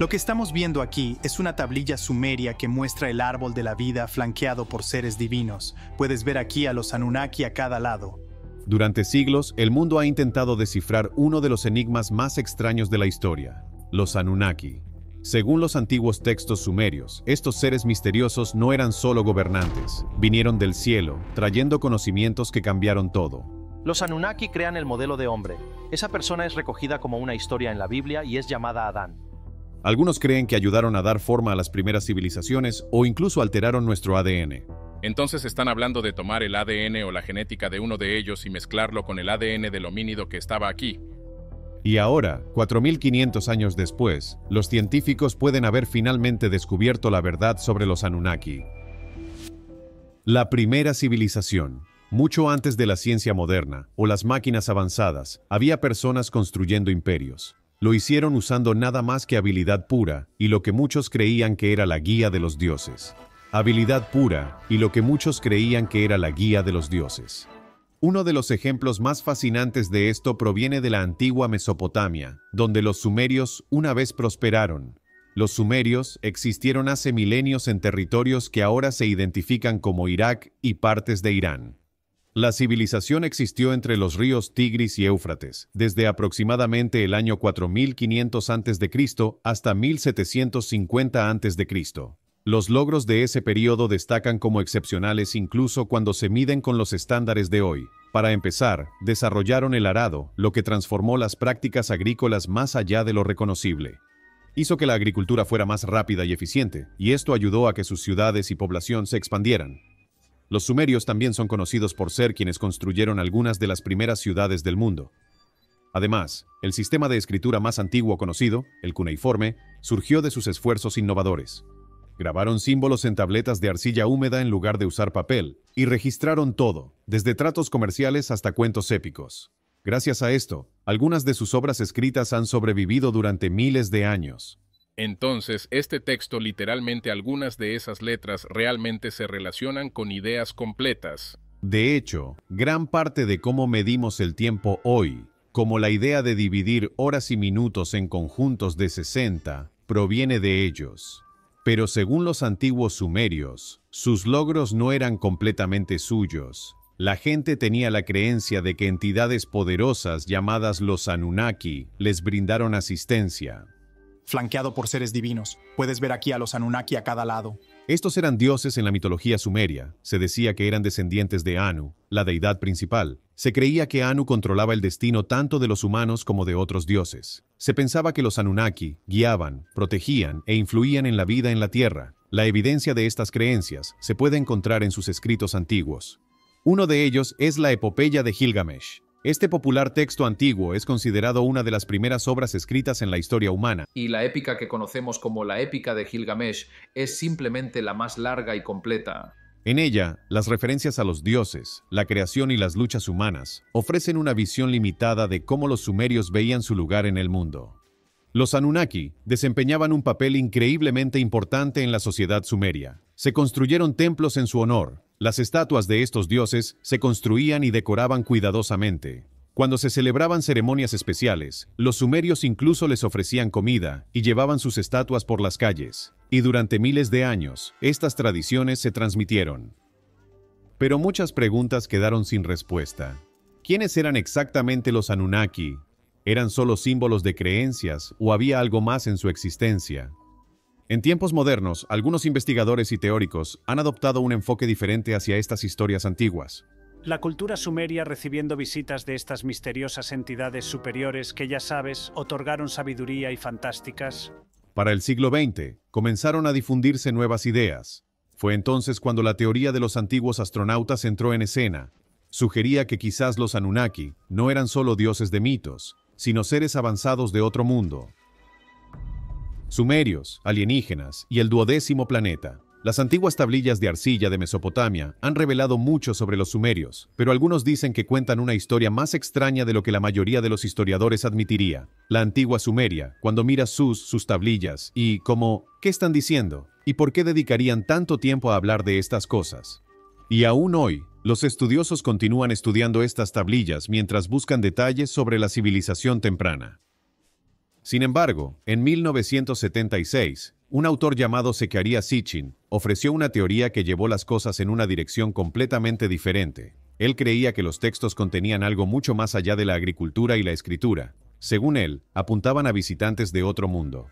Lo que estamos viendo aquí es una tablilla sumeria que muestra el árbol de la vida flanqueado por seres divinos. Puedes ver aquí a los Anunnaki a cada lado. Durante siglos, el mundo ha intentado descifrar uno de los enigmas más extraños de la historia, los Anunnaki. Según los antiguos textos sumerios, estos seres misteriosos no eran solo gobernantes, vinieron del cielo, trayendo conocimientos que cambiaron todo. Los Anunnaki crean el modelo de hombre. Esa persona es recogida como una historia en la Biblia y es llamada Adán. Algunos creen que ayudaron a dar forma a las primeras civilizaciones o incluso alteraron nuestro ADN. Entonces están hablando de tomar el ADN o la genética de uno de ellos y mezclarlo con el ADN del homínido que estaba aquí. Y ahora, 4500 años después, los científicos pueden haber finalmente descubierto la verdad sobre los Anunnaki. La primera civilización. Mucho antes de la ciencia moderna o las máquinas avanzadas, había personas construyendo imperios. Lo hicieron usando nada más que habilidad pura y lo que muchos creían que era la guía de los dioses. Habilidad pura y lo que muchos creían que era la guía de los dioses. Uno de los ejemplos más fascinantes de esto proviene de la antigua Mesopotamia, donde los sumerios una vez prosperaron. Los sumerios existieron hace milenios en territorios que ahora se identifican como Irak y partes de Irán. La civilización existió entre los ríos Tigris y Éufrates, desde aproximadamente el año 4500 a.C. hasta 1750 a.C. Los logros de ese período destacan como excepcionales incluso cuando se miden con los estándares de hoy. Para empezar, desarrollaron el arado, lo que transformó las prácticas agrícolas más allá de lo reconocible. Hizo que la agricultura fuera más rápida y eficiente, y esto ayudó a que sus ciudades y población se expandieran. Los sumerios también son conocidos por ser quienes construyeron algunas de las primeras ciudades del mundo. Además, el sistema de escritura más antiguo conocido, el cuneiforme, surgió de sus esfuerzos innovadores. Grabaron símbolos en tabletas de arcilla húmeda en lugar de usar papel, y registraron todo, desde tratos comerciales hasta cuentos épicos. Gracias a esto, algunas de sus obras escritas han sobrevivido durante miles de años. Entonces, este texto, literalmente algunas de esas letras realmente se relacionan con ideas completas. De hecho, gran parte de cómo medimos el tiempo hoy, como la idea de dividir horas y minutos en conjuntos de 60, proviene de ellos. Pero según los antiguos sumerios, sus logros no eran completamente suyos. La gente tenía la creencia de que entidades poderosas llamadas los Anunnaki les brindaron asistencia. Flanqueado por seres divinos. Puedes ver aquí a los Anunnaki a cada lado. Estos eran dioses en la mitología sumeria. Se decía que eran descendientes de Anu, la deidad principal. Se creía que Anu controlaba el destino tanto de los humanos como de otros dioses. Se pensaba que los Anunnaki guiaban, protegían e influían en la vida en la Tierra. La evidencia de estas creencias se puede encontrar en sus escritos antiguos. Uno de ellos es la Epopeya de Gilgamesh. Este popular texto antiguo es considerado una de las primeras obras escritas en la historia humana. Y la épica que conocemos como la épica de Gilgamesh es simplemente la más larga y completa. En ella, las referencias a los dioses, la creación y las luchas humanas ofrecen una visión limitada de cómo los sumerios veían su lugar en el mundo. Los Anunnaki desempeñaban un papel increíblemente importante en la sociedad sumeria. Se construyeron templos en su honor. Las estatuas de estos dioses se construían y decoraban cuidadosamente. Cuando se celebraban ceremonias especiales, los sumerios incluso les ofrecían comida y llevaban sus estatuas por las calles. Y durante miles de años, estas tradiciones se transmitieron. Pero muchas preguntas quedaron sin respuesta. ¿Quiénes eran exactamente los Anunnaki? ¿Eran solo símbolos de creencias o había algo más en su existencia? En tiempos modernos, algunos investigadores y teóricos han adoptado un enfoque diferente hacia estas historias antiguas. La cultura sumeria recibiendo visitas de estas misteriosas entidades superiores que, ya sabes, otorgaron sabiduría y fantásticas. Para el siglo XX, comenzaron a difundirse nuevas ideas. Fue entonces cuando la teoría de los antiguos astronautas entró en escena. Sugería que quizás los Anunnaki no eran solo dioses de mitos, sino seres avanzados de otro mundo. Sumerios, alienígenas y el 12º planeta. Las antiguas tablillas de arcilla de Mesopotamia han revelado mucho sobre los sumerios, pero algunos dicen que cuentan una historia más extraña de lo que la mayoría de los historiadores admitiría. La antigua Sumeria, cuando miras sus tablillas y como, ¿qué están diciendo? ¿Y por qué dedicarían tanto tiempo a hablar de estas cosas? Y aún hoy, los estudiosos continúan estudiando estas tablillas mientras buscan detalles sobre la civilización temprana. Sin embargo, en 1976, un autor llamado Zecharia Sitchin ofreció una teoría que llevó las cosas en una dirección completamente diferente. Él creía que los textos contenían algo mucho más allá de la agricultura y la escritura. Según él, apuntaban a visitantes de otro mundo.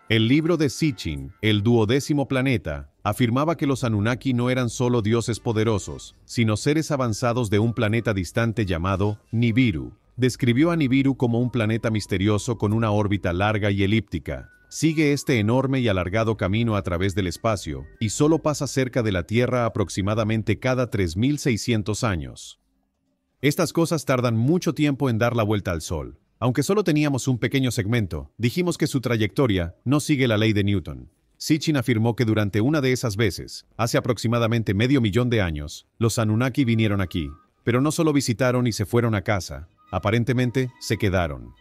El libro de Sitchin, El 12º planeta, afirmaba que los Anunnaki no eran solo dioses poderosos, sino seres avanzados de un planeta distante llamado Nibiru. Describió a Nibiru como un planeta misterioso con una órbita larga y elíptica. Sigue este enorme y alargado camino a través del espacio, y solo pasa cerca de la Tierra aproximadamente cada 3.600 años. Estas cosas tardan mucho tiempo en dar la vuelta al Sol. Aunque solo teníamos un pequeño segmento, dijimos que su trayectoria no sigue la ley de Newton. Sitchin afirmó que durante una de esas veces, hace aproximadamente 500.000 de años, los Anunnaki vinieron aquí, pero no solo visitaron y se fueron a casa, aparentemente se quedaron.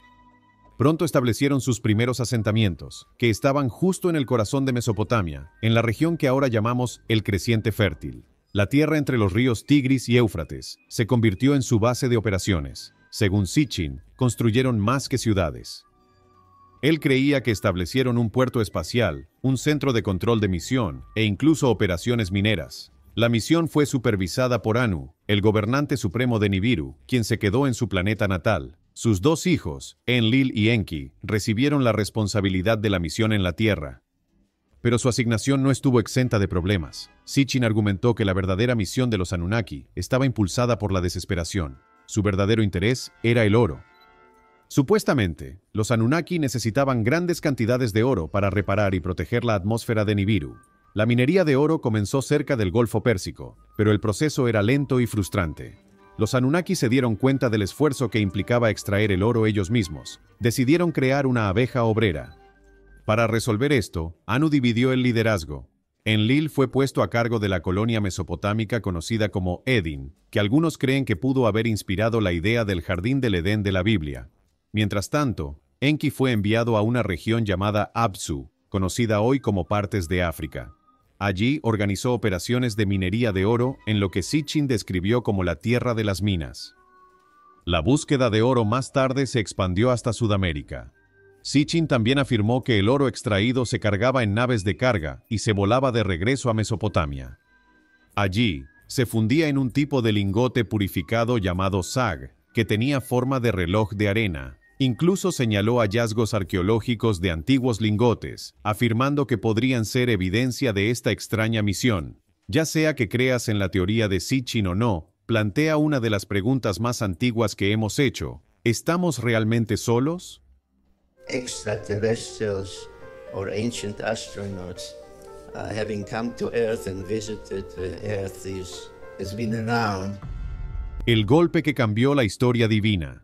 Pronto establecieron sus primeros asentamientos, que estaban justo en el corazón de Mesopotamia, en la región que ahora llamamos el Creciente Fértil. La tierra entre los ríos Tigris y Éufrates se convirtió en su base de operaciones. Según Sitchin, construyeron más que ciudades. Él creía que establecieron un puerto espacial, un centro de control de misión e incluso operaciones mineras. La misión fue supervisada por Anu, el gobernante supremo de Nibiru, quien se quedó en su planeta natal. Sus dos hijos, Enlil y Enki, recibieron la responsabilidad de la misión en la Tierra. Pero su asignación no estuvo exenta de problemas. Sitchin argumentó que la verdadera misión de los Anunnaki estaba impulsada por la desesperación. Su verdadero interés era el oro. Supuestamente, los Anunnaki necesitaban grandes cantidades de oro para reparar y proteger la atmósfera de Nibiru. La minería de oro comenzó cerca del Golfo Pérsico, pero el proceso era lento y frustrante. Los Anunnaki se dieron cuenta del esfuerzo que implicaba extraer el oro ellos mismos. Decidieron crear una abeja obrera. Para resolver esto, Anu dividió el liderazgo. Enlil fue puesto a cargo de la colonia mesopotámica conocida como Edin, que algunos creen que pudo haber inspirado la idea del jardín del Edén de la Biblia. Mientras tanto, Enki fue enviado a una región llamada Apsu, conocida hoy como partes de África. Allí organizó operaciones de minería de oro en lo que Sitchin describió como la tierra de las minas. La búsqueda de oro más tarde se expandió hasta Sudamérica. Sitchin también afirmó que el oro extraído se cargaba en naves de carga y se volaba de regreso a Mesopotamia. Allí, se fundía en un tipo de lingote purificado llamado sag, que tenía forma de reloj de arena. Incluso señaló hallazgos arqueológicos de antiguos lingotes, afirmando que podrían ser evidencia de esta extraña misión. Ya sea que creas en la teoría de Sitchin o no, plantea una de las preguntas más antiguas que hemos hecho. ¿Estamos realmente solos? Extraterrestrials or ancient astronauts having come to Earth and visited Earth has been around. El golpe que cambió la historia divina.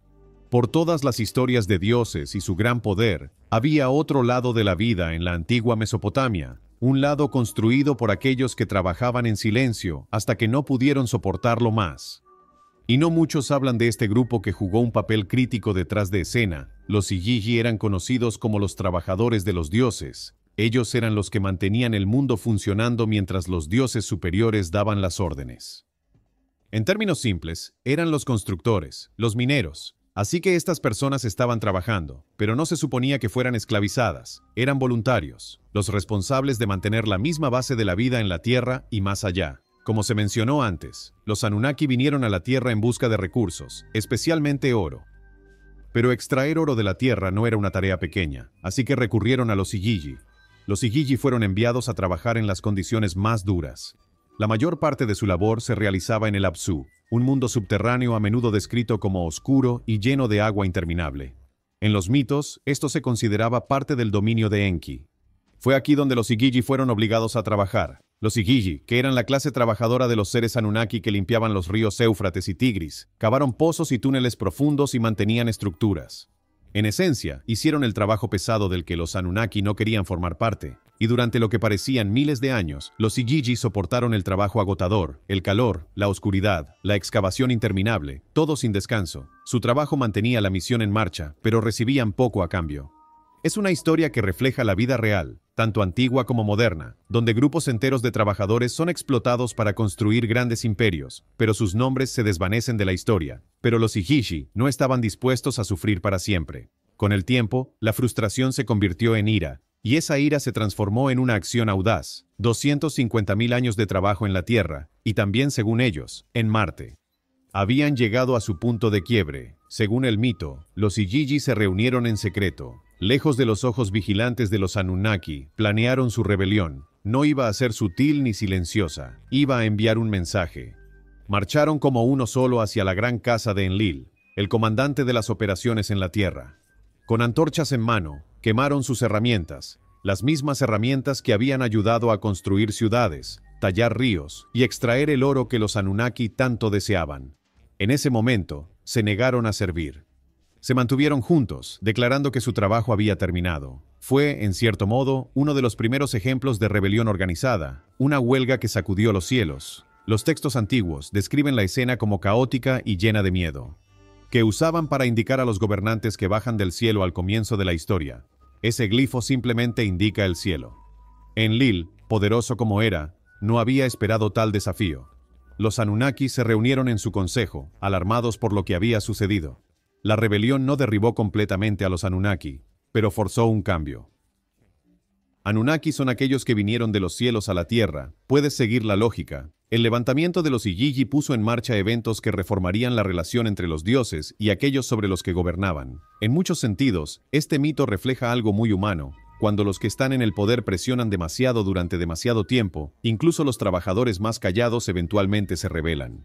Por todas las historias de dioses y su gran poder, había otro lado de la vida en la antigua Mesopotamia, un lado construido por aquellos que trabajaban en silencio hasta que no pudieron soportarlo más. Y no muchos hablan de este grupo que jugó un papel crítico detrás de escena. Los Igigi eran conocidos como los trabajadores de los dioses. Ellos eran los que mantenían el mundo funcionando mientras los dioses superiores daban las órdenes. En términos simples, eran los constructores, los mineros. Así que estas personas estaban trabajando, pero no se suponía que fueran esclavizadas. Eran voluntarios, los responsables de mantener la misma base de la vida en la Tierra y más allá. Como se mencionó antes, los Anunnaki vinieron a la Tierra en busca de recursos, especialmente oro. Pero extraer oro de la Tierra no era una tarea pequeña, así que recurrieron a los Igigi. Los Igigi fueron enviados a trabajar en las condiciones más duras. La mayor parte de su labor se realizaba en el Apsu, un mundo subterráneo a menudo descrito como oscuro y lleno de agua interminable. En los mitos, esto se consideraba parte del dominio de Enki. Fue aquí donde los Igigi fueron obligados a trabajar. Los Igigi, que eran la clase trabajadora de los seres Anunnaki que limpiaban los ríos Éufrates y Tigris, cavaron pozos y túneles profundos y mantenían estructuras. En esencia, hicieron el trabajo pesado del que los Anunnaki no querían formar parte, y durante lo que parecían miles de años, los Igigi soportaron el trabajo agotador, el calor, la oscuridad, la excavación interminable, todo sin descanso. Su trabajo mantenía la misión en marcha, pero recibían poco a cambio. Es una historia que refleja la vida real, tanto antigua como moderna, donde grupos enteros de trabajadores son explotados para construir grandes imperios, pero sus nombres se desvanecen de la historia. Pero los Igigi no estaban dispuestos a sufrir para siempre. Con el tiempo, la frustración se convirtió en ira, y esa ira se transformó en una acción audaz, 250.000 años de trabajo en la Tierra, y también, según ellos, en Marte. Habían llegado a su punto de quiebre. Según el mito, los Igigi se reunieron en secreto. Lejos de los ojos vigilantes de los Anunnaki, planearon su rebelión. No iba a ser sutil ni silenciosa, iba a enviar un mensaje. Marcharon como uno solo hacia la gran casa de Enlil, el comandante de las operaciones en la Tierra. Con antorchas en mano, quemaron sus herramientas, las mismas herramientas que habían ayudado a construir ciudades, tallar ríos y extraer el oro que los Anunnaki tanto deseaban. En ese momento, se negaron a servir. Se mantuvieron juntos, declarando que su trabajo había terminado. Fue, en cierto modo, uno de los primeros ejemplos de rebelión organizada, una huelga que sacudió los cielos. Los textos antiguos describen la escena como caótica y llena de miedo, que usaban para indicar a los gobernantes que bajan del cielo al comienzo de la historia. Ese glifo simplemente indica el cielo. Enlil, poderoso como era, no había esperado tal desafío. Los Anunnaki se reunieron en su consejo, alarmados por lo que había sucedido. La rebelión no derribó completamente a los Anunnaki, pero forzó un cambio. Anunnaki son aquellos que vinieron de los cielos a la tierra. Puedes seguir la lógica. El levantamiento de los Igigi puso en marcha eventos que reformarían la relación entre los dioses y aquellos sobre los que gobernaban. En muchos sentidos, este mito refleja algo muy humano. Cuando los que están en el poder presionan demasiado durante demasiado tiempo, incluso los trabajadores más callados eventualmente se rebelan.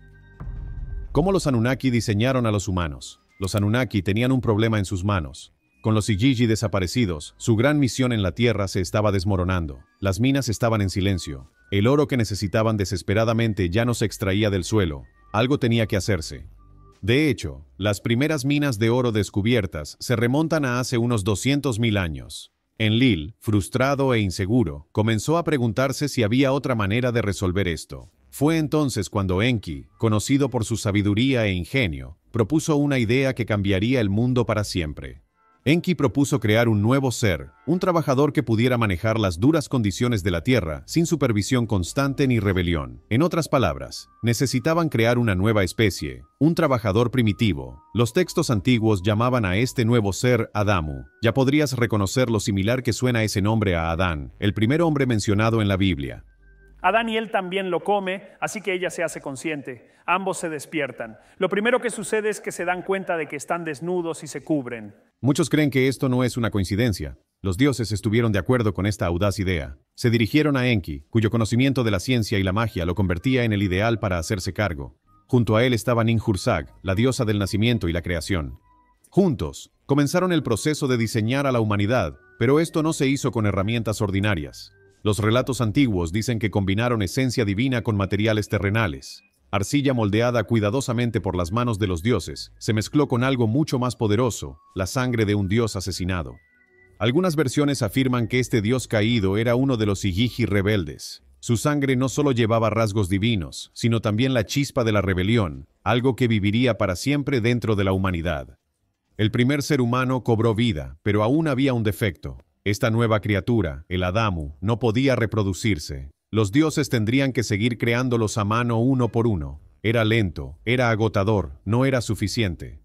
¿Cómo los Anunnaki diseñaron a los humanos? Los Anunnaki tenían un problema en sus manos. Con los Igigi desaparecidos, su gran misión en la Tierra se estaba desmoronando. Las minas estaban en silencio. El oro que necesitaban desesperadamente ya no se extraía del suelo. Algo tenía que hacerse. De hecho, las primeras minas de oro descubiertas se remontan a hace unos 200.000 años. Enlil, frustrado e inseguro, comenzó a preguntarse si había otra manera de resolver esto. Fue entonces cuando Enki, conocido por su sabiduría e ingenio, propuso una idea que cambiaría el mundo para siempre. Enki propuso crear un nuevo ser, un trabajador que pudiera manejar las duras condiciones de la Tierra sin supervisión constante ni rebelión. En otras palabras, necesitaban crear una nueva especie, un trabajador primitivo. Los textos antiguos llamaban a este nuevo ser Adamu. Ya podrías reconocer lo similar que suena ese nombre a Adán, el primer hombre mencionado en la Biblia. Adán y él también lo come, así que ella se hace consciente. Ambos se despiertan. Lo primero que sucede es que se dan cuenta de que están desnudos y se cubren. Muchos creen que esto no es una coincidencia. Los dioses estuvieron de acuerdo con esta audaz idea. Se dirigieron a Enki, cuyo conocimiento de la ciencia y la magia lo convertía en el ideal para hacerse cargo. Junto a él estaba Ninhursag, la diosa del nacimiento y la creación. Juntos, comenzaron el proceso de diseñar a la humanidad, pero esto no se hizo con herramientas ordinarias. Los relatos antiguos dicen que combinaron esencia divina con materiales terrenales. Arcilla moldeada cuidadosamente por las manos de los dioses, se mezcló con algo mucho más poderoso, la sangre de un dios asesinado. Algunas versiones afirman que este dios caído era uno de los Igigi rebeldes. Su sangre no solo llevaba rasgos divinos, sino también la chispa de la rebelión, algo que viviría para siempre dentro de la humanidad. El primer ser humano cobró vida, pero aún había un defecto. Esta nueva criatura, el Adamu, no podía reproducirse. Los dioses tendrían que seguir creándolos a mano uno por uno. Era lento, era agotador, no era suficiente.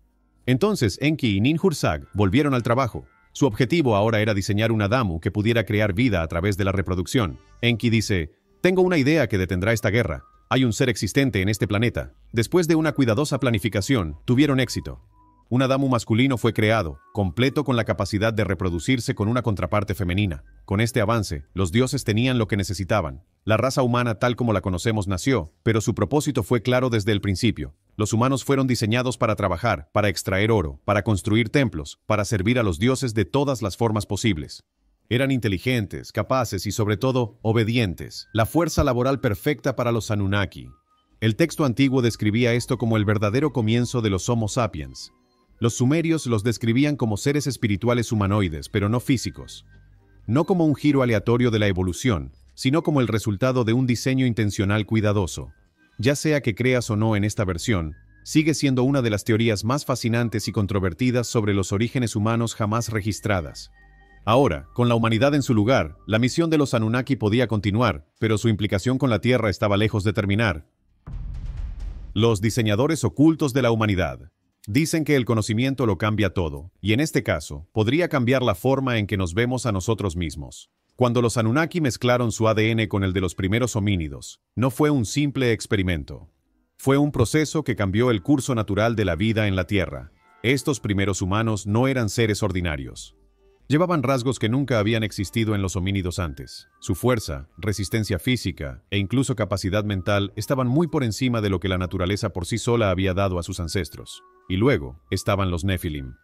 Entonces Enki y Ninhursag volvieron al trabajo. Su objetivo ahora era diseñar un Adamu que pudiera crear vida a través de la reproducción. Enki dice: «Tengo una idea que detendrá esta guerra. Hay un ser existente en este planeta». Después de una cuidadosa planificación, tuvieron éxito. Un Adamu masculino fue creado, completo con la capacidad de reproducirse con una contraparte femenina. Con este avance, los dioses tenían lo que necesitaban. La raza humana tal como la conocemos nació, pero su propósito fue claro desde el principio. Los humanos fueron diseñados para trabajar, para extraer oro, para construir templos, para servir a los dioses de todas las formas posibles. Eran inteligentes, capaces y sobre todo, obedientes. La fuerza laboral perfecta para los Anunnaki. El texto antiguo describía esto como el verdadero comienzo de los Homo sapiens. Los sumerios los describían como seres espirituales humanoides, pero no físicos. No como un giro aleatorio de la evolución, sino como el resultado de un diseño intencional cuidadoso. Ya sea que creas o no en esta versión, sigue siendo una de las teorías más fascinantes y controvertidas sobre los orígenes humanos jamás registradas. Ahora, con la humanidad en su lugar, la misión de los Anunnaki podía continuar, pero su implicación con la Tierra estaba lejos de terminar. Los diseñadores ocultos de la humanidad. Dicen que el conocimiento lo cambia todo, y en este caso, podría cambiar la forma en que nos vemos a nosotros mismos. Cuando los Anunnaki mezclaron su ADN con el de los primeros homínidos, no fue un simple experimento. Fue un proceso que cambió el curso natural de la vida en la Tierra. Estos primeros humanos no eran seres ordinarios. Llevaban rasgos que nunca habían existido en los homínidos antes. Su fuerza, resistencia física e incluso capacidad mental estaban muy por encima de lo que la naturaleza por sí sola había dado a sus ancestros. Y luego estaban los Nephilim.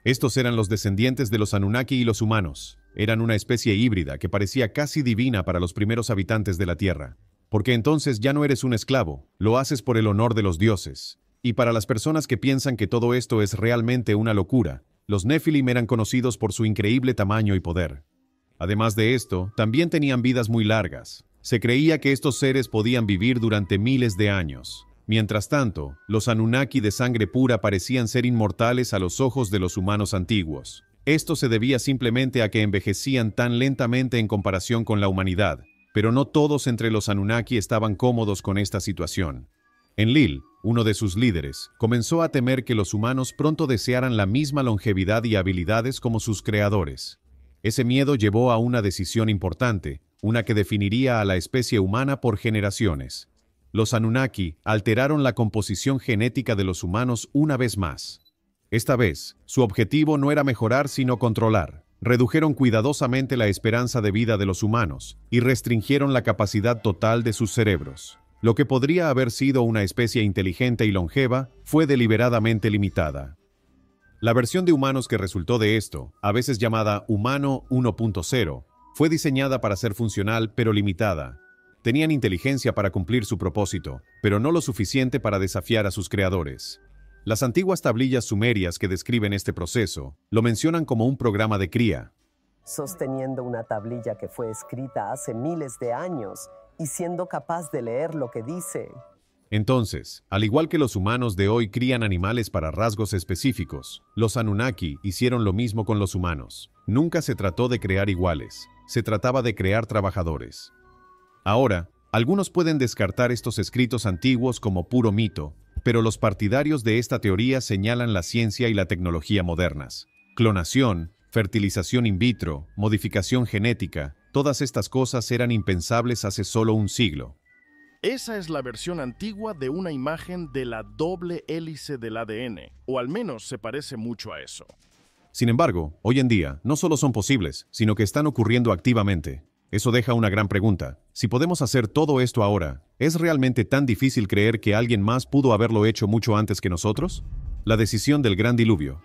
Estos eran los descendientes de los Anunnaki y los humanos. Eran una especie híbrida que parecía casi divina para los primeros habitantes de la Tierra. Porque entonces ya no eres un esclavo, lo haces por el honor de los dioses. Y para las personas que piensan que todo esto es realmente una locura, los Nephilim eran conocidos por su increíble tamaño y poder. Además de esto, también tenían vidas muy largas. Se creía que estos seres podían vivir durante miles de años. Mientras tanto, los Anunnaki de sangre pura parecían ser inmortales a los ojos de los humanos antiguos. Esto se debía simplemente a que envejecían tan lentamente en comparación con la humanidad, pero no todos entre los Anunnaki estaban cómodos con esta situación. Enlil, uno de sus líderes, comenzó a temer que los humanos pronto desearan la misma longevidad y habilidades como sus creadores. Ese miedo llevó a una decisión importante, una que definiría a la especie humana por generaciones. Los Anunnaki alteraron la composición genética de los humanos una vez más. Esta vez, su objetivo no era mejorar sino controlar. Redujeron cuidadosamente la esperanza de vida de los humanos y restringieron la capacidad total de sus cerebros. Lo que podría haber sido una especie inteligente y longeva fue deliberadamente limitada. La versión de humanos que resultó de esto, a veces llamada Humano 1.0, fue diseñada para ser funcional pero limitada. Tenían inteligencia para cumplir su propósito, pero no lo suficiente para desafiar a sus creadores. Las antiguas tablillas sumerias que describen este proceso lo mencionan como un programa de cría. Sosteniendo una tablilla que fue escrita hace miles de años y siendo capaz de leer lo que dice. Entonces, al igual que los humanos de hoy crían animales para rasgos específicos, los Anunnaki hicieron lo mismo con los humanos. Nunca se trató de crear iguales, se trataba de crear trabajadores. Ahora, algunos pueden descartar estos escritos antiguos como puro mito, pero los partidarios de esta teoría señalan la ciencia y la tecnología modernas. Clonación, fertilización in vitro, modificación genética, todas estas cosas eran impensables hace solo un siglo. Esa es la versión antigua de una imagen de la doble hélice del ADN, o al menos se parece mucho a eso. Sin embargo, hoy en día, no solo son posibles, sino que están ocurriendo activamente. Eso deja una gran pregunta. Si podemos hacer todo esto ahora, ¿es realmente tan difícil creer que alguien más pudo haberlo hecho mucho antes que nosotros? La decisión del Gran Diluvio.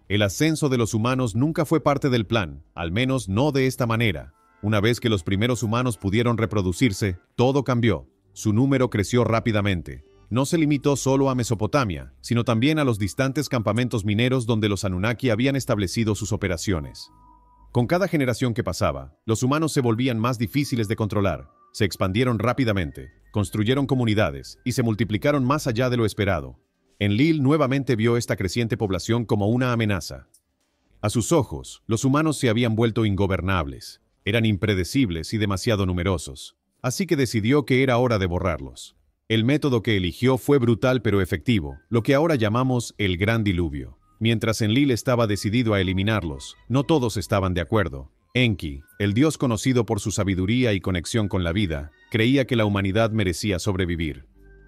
El ascenso de los humanos nunca fue parte del plan, al menos no de esta manera. Una vez que los primeros humanos pudieron reproducirse, todo cambió. Su número creció rápidamente. No se limitó solo a Mesopotamia, sino también a los distantes campamentos mineros donde los Anunnaki habían establecido sus operaciones. Con cada generación que pasaba, los humanos se volvían más difíciles de controlar, se expandieron rápidamente, construyeron comunidades y se multiplicaron más allá de lo esperado. Enlil nuevamente vio esta creciente población como una amenaza. A sus ojos, los humanos se habían vuelto ingobernables, eran impredecibles y demasiado numerosos, así que decidió que era hora de borrarlos. El método que eligió fue brutal pero efectivo, lo que ahora llamamos el Gran Diluvio. Mientras Enlil estaba decidido a eliminarlos, no todos estaban de acuerdo. Enki, el dios conocido por su sabiduría y conexión con la vida, creía que la humanidad merecía sobrevivir.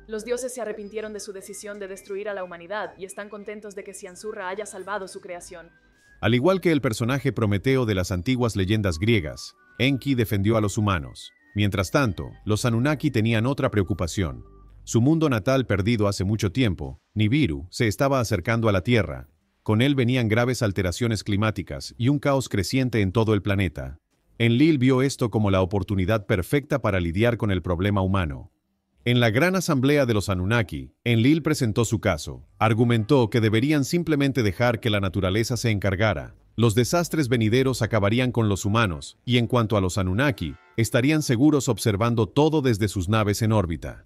Los dioses se arrepintieron de su decisión de destruir a la humanidad y están contentos de que Ciansurra haya salvado su creación. Al igual que el personaje Prometeo de las antiguas leyendas griegas, Enki defendió a los humanos. Mientras tanto, los Anunnaki tenían otra preocupación. Su mundo natal perdido hace mucho tiempo, Nibiru, se estaba acercando a la Tierra. Con él venían graves alteraciones climáticas y un caos creciente en todo el planeta. Enlil vio esto como la oportunidad perfecta para lidiar con el problema humano. En la gran asamblea de los Anunnaki, Enlil presentó su caso. Argumentó que deberían simplemente dejar que la naturaleza se encargara. Los desastres venideros acabarían con los humanos, y en cuanto a los Anunnaki, estarían seguros observando todo desde sus naves en órbita.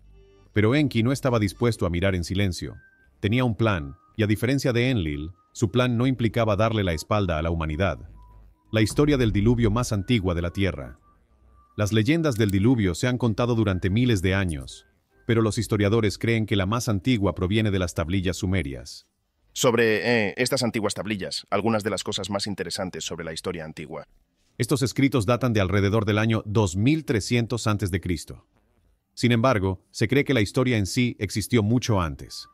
Pero Enki no estaba dispuesto a mirar en silencio. Tenía un plan, y a diferencia de Enlil, su plan no implicaba darle la espalda a la humanidad. La historia del diluvio más antigua de la Tierra. Las leyendas del diluvio se han contado durante miles de años, pero los historiadores creen que la más antigua proviene de las tablillas sumerias. Sobre estas antiguas tablillas, algunas de las cosas más interesantes sobre la historia antigua. Estos escritos datan de alrededor del año 2300 a.C. Sin embargo, se cree que la historia en sí existió mucho antes.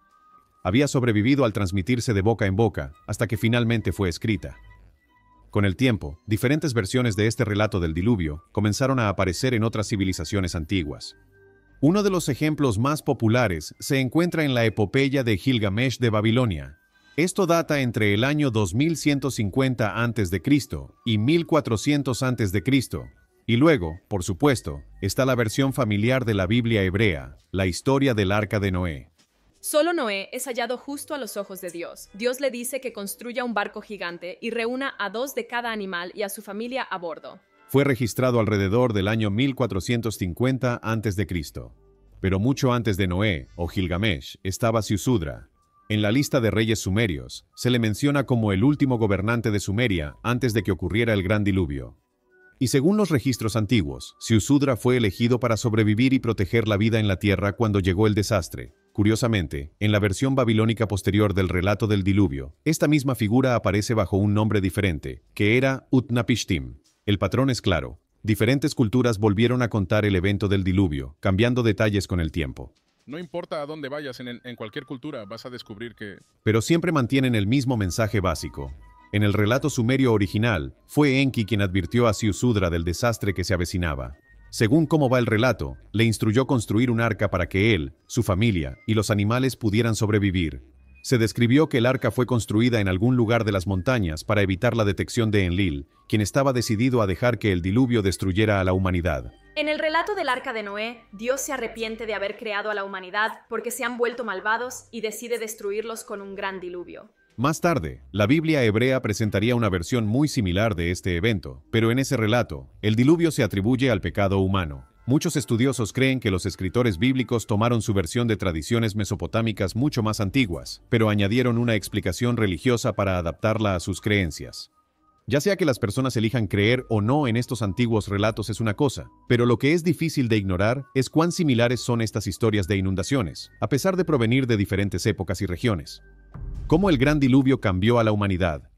Había sobrevivido al transmitirse de boca en boca, hasta que finalmente fue escrita. Con el tiempo, diferentes versiones de este relato del diluvio comenzaron a aparecer en otras civilizaciones antiguas. Uno de los ejemplos más populares se encuentra en la epopeya de Gilgamesh de Babilonia. Esto data entre el año 2150 a.C. y 1400 a.C. Y luego, por supuesto, está la versión familiar de la Biblia hebrea, la historia del Arca de Noé. Solo Noé es hallado justo a los ojos de Dios. Dios le dice que construya un barco gigante y reúna a 2 de cada animal y a su familia a bordo. Fue registrado alrededor del año 1450 a.C. Pero mucho antes de Noé o Gilgamesh estaba Ziusudra. En la lista de reyes sumerios, se le menciona como el último gobernante de Sumeria antes de que ocurriera el gran diluvio. Y según los registros antiguos, Ziusudra fue elegido para sobrevivir y proteger la vida en la tierra cuando llegó el desastre. Curiosamente, en la versión babilónica posterior del relato del diluvio, esta misma figura aparece bajo un nombre diferente, que era Utnapishtim. El patrón es claro. Diferentes culturas volvieron a contar el evento del diluvio, cambiando detalles con el tiempo. No importa a dónde vayas en cualquier cultura, vas a descubrir que... Pero siempre mantienen el mismo mensaje básico. En el relato sumerio original, fue Enki quien advirtió a Ziusudra del desastre que se avecinaba. Según cómo va el relato, le instruyó construir un arca para que él, su familia y los animales pudieran sobrevivir. Se describió que el arca fue construida en algún lugar de las montañas para evitar la detección de Enlil, quien estaba decidido a dejar que el diluvio destruyera a la humanidad. En el relato del Arca de Noé, Dios se arrepiente de haber creado a la humanidad porque se han vuelto malvados y decide destruirlos con un gran diluvio. Más tarde, la Biblia hebrea presentaría una versión muy similar de este evento, pero en ese relato, el diluvio se atribuye al pecado humano. Muchos estudiosos creen que los escritores bíblicos tomaron su versión de tradiciones mesopotámicas mucho más antiguas, pero añadieron una explicación religiosa para adaptarla a sus creencias. Ya sea que las personas elijan creer o no en estos antiguos relatos es una cosa, pero lo que es difícil de ignorar es cuán similares son estas historias de inundaciones, a pesar de provenir de diferentes épocas y regiones. ¿Cómo el gran diluvio cambió a la humanidad?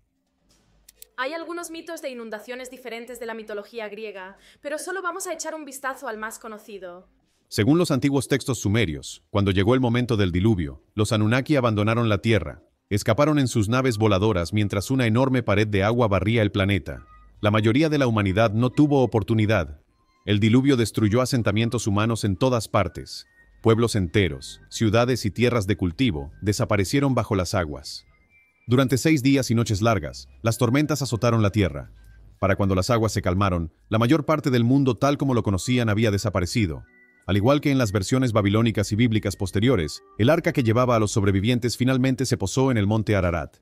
Hay algunos mitos de inundaciones diferentes de la mitología griega, pero solo vamos a echar un vistazo al más conocido. Según los antiguos textos sumerios, cuando llegó el momento del diluvio, los Anunnaki abandonaron la Tierra. Escaparon en sus naves voladoras mientras una enorme pared de agua barría el planeta. La mayoría de la humanidad no tuvo oportunidad. El diluvio destruyó asentamientos humanos en todas partes. Pueblos enteros, ciudades y tierras de cultivo desaparecieron bajo las aguas. Durante 6 días y noches largas, las tormentas azotaron la tierra. Para cuando las aguas se calmaron, la mayor parte del mundo tal como lo conocían había desaparecido. Al igual que en las versiones babilónicas y bíblicas posteriores, el arca que llevaba a los sobrevivientes finalmente se posó en el monte Ararat.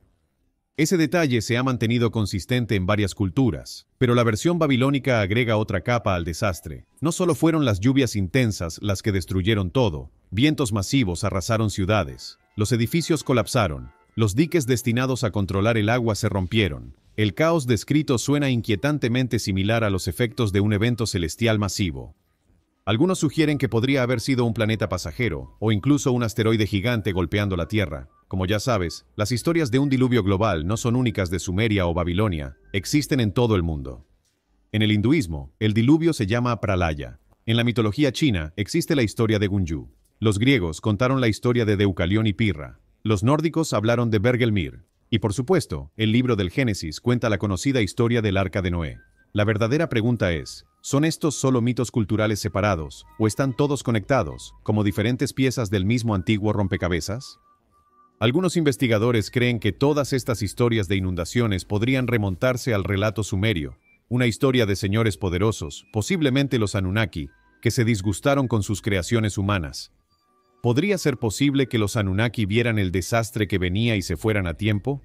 Ese detalle se ha mantenido consistente en varias culturas, pero la versión babilónica agrega otra capa al desastre. No solo fueron las lluvias intensas las que destruyeron todo, vientos masivos arrasaron ciudades, los edificios colapsaron, los diques destinados a controlar el agua se rompieron. El caos descrito suena inquietantemente similar a los efectos de un evento celestial masivo. Algunos sugieren que podría haber sido un planeta pasajero, o incluso un asteroide gigante golpeando la Tierra. Como ya sabes, las historias de un diluvio global no son únicas de Sumeria o Babilonia, existen en todo el mundo. En el hinduismo, el diluvio se llama Pralaya. En la mitología china existe la historia de Gunju. Los griegos contaron la historia de Deucalión y Pirra. Los nórdicos hablaron de Bergelmir. Y por supuesto, el libro del Génesis cuenta la conocida historia del Arca de Noé. La verdadera pregunta es, ¿son estos solo mitos culturales separados, o están todos conectados, como diferentes piezas del mismo antiguo rompecabezas? Algunos investigadores creen que todas estas historias de inundaciones podrían remontarse al relato sumerio, una historia de señores poderosos, posiblemente los Anunnaki, que se disgustaron con sus creaciones humanas. ¿Podría ser posible que los Anunnaki vieran el desastre que venía y se fueran a tiempo?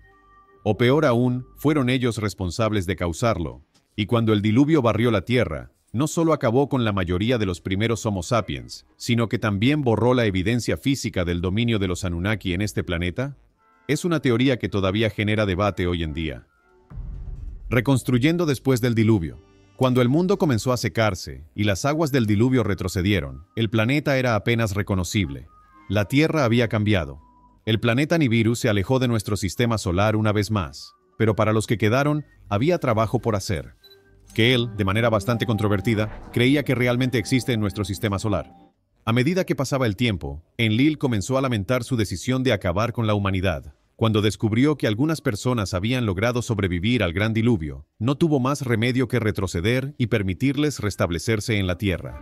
O peor aún, fueron ellos responsables de causarlo. Y cuando el diluvio barrió la Tierra, no solo acabó con la mayoría de los primeros Homo sapiens, sino que también borró la evidencia física del dominio de los Anunnaki en este planeta? Es una teoría que todavía genera debate hoy en día. Reconstruyendo después del diluvio. Cuando el mundo comenzó a secarse y las aguas del diluvio retrocedieron, el planeta era apenas reconocible. La Tierra había cambiado. El planeta Nibiru se alejó de nuestro sistema solar una vez más, pero para los que quedaron, había trabajo por hacer. Que él, de manera bastante controvertida, creía que realmente existe en nuestro sistema solar. A medida que pasaba el tiempo, Enlil comenzó a lamentar su decisión de acabar con la humanidad. Cuando descubrió que algunas personas habían logrado sobrevivir al gran diluvio, no tuvo más remedio que retroceder y permitirles restablecerse en la Tierra.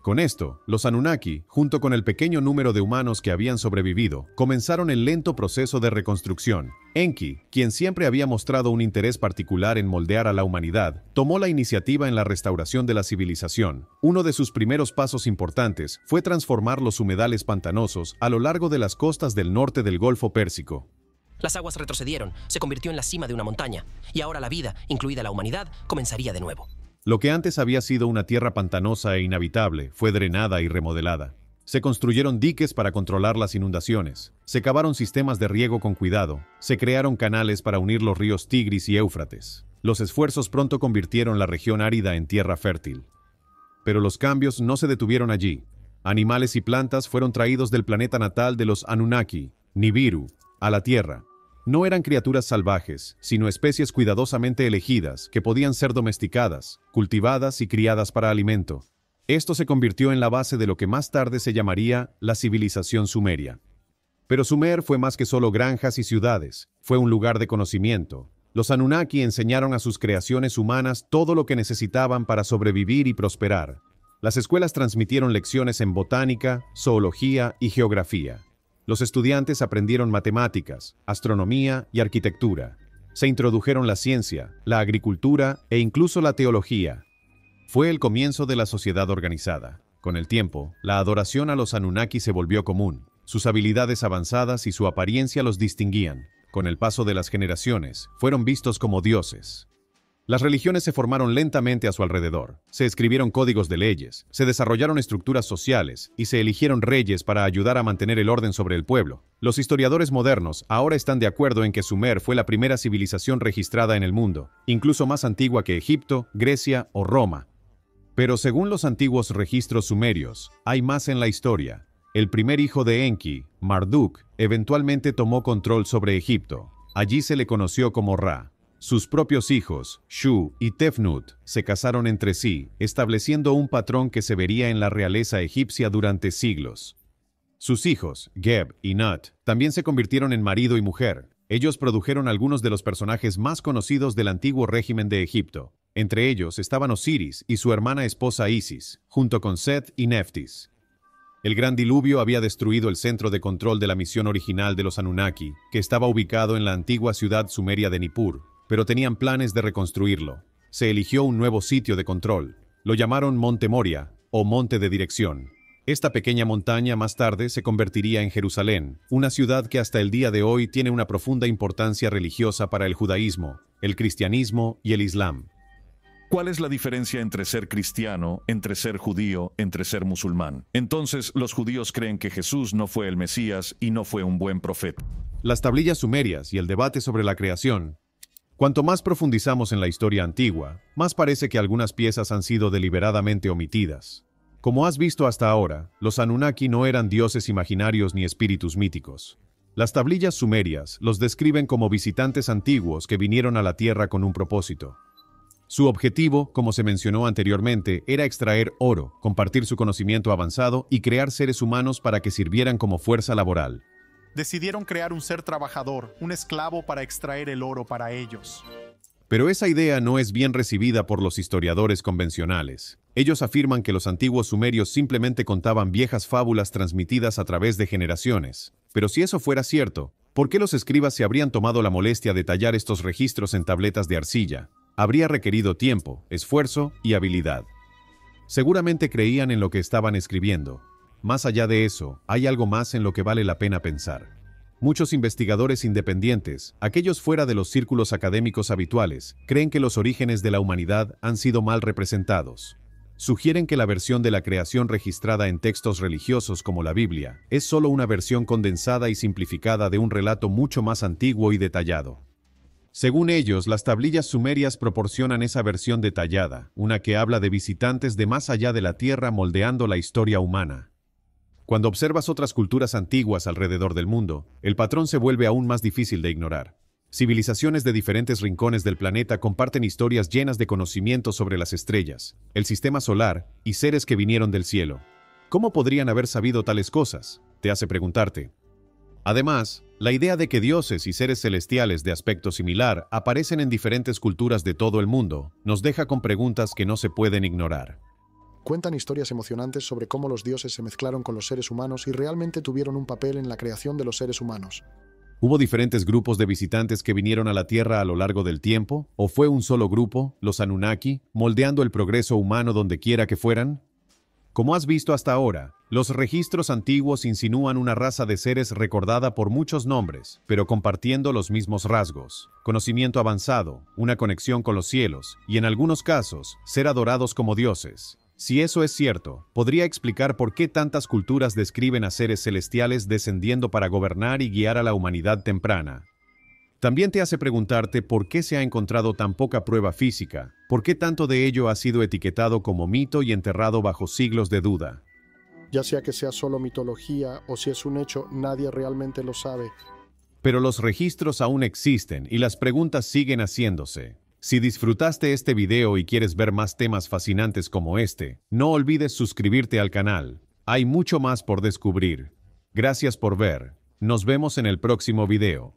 Con esto, los Anunnaki, junto con el pequeño número de humanos que habían sobrevivido, comenzaron el lento proceso de reconstrucción. Enki, quien siempre había mostrado un interés particular en moldear a la humanidad, tomó la iniciativa en la restauración de la civilización. Uno de sus primeros pasos importantes fue transformar los humedales pantanosos a lo largo de las costas del norte del Golfo Pérsico. Las aguas retrocedieron, se convirtió en la cima de una montaña, y ahora la vida, incluida la humanidad, comenzaría de nuevo. Lo que antes había sido una tierra pantanosa e inhabitable fue drenada y remodelada. Se construyeron diques para controlar las inundaciones, se cavaron sistemas de riego con cuidado, se crearon canales para unir los ríos Tigris y Éufrates. Los esfuerzos pronto convirtieron la región árida en tierra fértil. Pero los cambios no se detuvieron allí. Animales y plantas fueron traídos del planeta natal de los Anunnaki, Nibiru, a la Tierra. No eran criaturas salvajes, sino especies cuidadosamente elegidas que podían ser domesticadas, cultivadas y criadas para alimento. Esto se convirtió en la base de lo que más tarde se llamaría la civilización sumeria. Pero Sumer fue más que solo granjas y ciudades, fue un lugar de conocimiento. Los Anunnaki enseñaron a sus creaciones humanas todo lo que necesitaban para sobrevivir y prosperar. Las escuelas transmitieron lecciones en botánica, zoología y geografía. Los estudiantes aprendieron matemáticas, astronomía y arquitectura. Se introdujeron la ciencia, la agricultura e incluso la teología. Fue el comienzo de la sociedad organizada. Con el tiempo, la adoración a los Anunnaki se volvió común. Sus habilidades avanzadas y su apariencia los distinguían. Con el paso de las generaciones, fueron vistos como dioses. Las religiones se formaron lentamente a su alrededor, se escribieron códigos de leyes, se desarrollaron estructuras sociales y se eligieron reyes para ayudar a mantener el orden sobre el pueblo. Los historiadores modernos ahora están de acuerdo en que Sumer fue la primera civilización registrada en el mundo, incluso más antigua que Egipto, Grecia o Roma. Pero según los antiguos registros sumerios, hay más en la historia. El primer hijo de Enki, Marduk, eventualmente tomó control sobre Egipto. Allí se le conoció como Ra. Sus propios hijos, Shu y Tefnut, se casaron entre sí, estableciendo un patrón que se vería en la realeza egipcia durante siglos. Sus hijos, Geb y Nut, también se convirtieron en marido y mujer. Ellos produjeron algunos de los personajes más conocidos del antiguo régimen de Egipto. Entre ellos estaban Osiris y su hermana esposa Isis, junto con Set y Neftis. El gran diluvio había destruido el centro de control de la misión original de los Anunnaki, que estaba ubicado en la antigua ciudad sumeria de Nippur, pero tenían planes de reconstruirlo. Se eligió un nuevo sitio de control. Lo llamaron Monte Moria, o Monte de Dirección. Esta pequeña montaña más tarde se convertiría en Jerusalén, una ciudad que hasta el día de hoy tiene una profunda importancia religiosa para el judaísmo, el cristianismo y el islam. ¿Cuál es la diferencia entre ser cristiano, entre ser judío, entre ser musulmán? Entonces, los judíos creen que Jesús no fue el Mesías y no fue un buen profeta. Las tablillas sumerias y el debate sobre la creación. Cuanto más profundizamos en la historia antigua, más parece que algunas piezas han sido deliberadamente omitidas. Como has visto hasta ahora, los Anunnaki no eran dioses imaginarios ni espíritus míticos. Las tablillas sumerias los describen como visitantes antiguos que vinieron a la Tierra con un propósito. Su objetivo, como se mencionó anteriormente, era extraer oro, compartir su conocimiento avanzado y crear seres humanos para que sirvieran como fuerza laboral. Decidieron crear un ser trabajador, un esclavo para extraer el oro para ellos. Pero esa idea no es bien recibida por los historiadores convencionales. Ellos afirman que los antiguos sumerios simplemente contaban viejas fábulas transmitidas a través de generaciones. Pero si eso fuera cierto, ¿por qué los escribas se habrían tomado la molestia de tallar estos registros en tabletas de arcilla? Habría requerido tiempo, esfuerzo y habilidad. Seguramente creían en lo que estaban escribiendo. Más allá de eso, hay algo más en lo que vale la pena pensar. Muchos investigadores independientes, aquellos fuera de los círculos académicos habituales, creen que los orígenes de la humanidad han sido mal representados. sugieren que la versión de la creación registrada en textos religiosos como la Biblia es solo una versión condensada y simplificada de un relato mucho más antiguo y detallado. Según ellos, las tablillas sumerias proporcionan esa versión detallada, una que habla de visitantes de más allá de la Tierra moldeando la historia humana. Cuando observas otras culturas antiguas alrededor del mundo, el patrón se vuelve aún más difícil de ignorar. Civilizaciones de diferentes rincones del planeta comparten historias llenas de conocimientos sobre las estrellas, el sistema solar y seres que vinieron del cielo. ¿Cómo podrían haber sabido tales cosas?, te hace preguntarte. Además, la idea de que dioses y seres celestiales de aspecto similar aparecen en diferentes culturas de todo el mundo nos deja con preguntas que no se pueden ignorar. Cuentan historias emocionantes sobre cómo los dioses se mezclaron con los seres humanos y realmente tuvieron un papel en la creación de los seres humanos. ¿Hubo diferentes grupos de visitantes que vinieron a la Tierra a lo largo del tiempo? ¿O fue un solo grupo, los Anunnaki, moldeando el progreso humano donde quiera que fueran? Como has visto hasta ahora, los registros antiguos insinúan una raza de seres recordada por muchos nombres, pero compartiendo los mismos rasgos: conocimiento avanzado, una conexión con los cielos, y en algunos casos, ser adorados como dioses. Si eso es cierto, podría explicar por qué tantas culturas describen a seres celestiales descendiendo para gobernar y guiar a la humanidad temprana. También te hace preguntarte por qué se ha encontrado tan poca prueba física, por qué tanto de ello ha sido etiquetado como mito y enterrado bajo siglos de duda. Ya sea que sea solo mitología o si es un hecho, nadie realmente lo sabe. Pero los registros aún existen y las preguntas siguen haciéndose. Si disfrutaste este video y quieres ver más temas fascinantes como este, no olvides suscribirte al canal. Hay mucho más por descubrir. Gracias por ver. Nos vemos en el próximo video.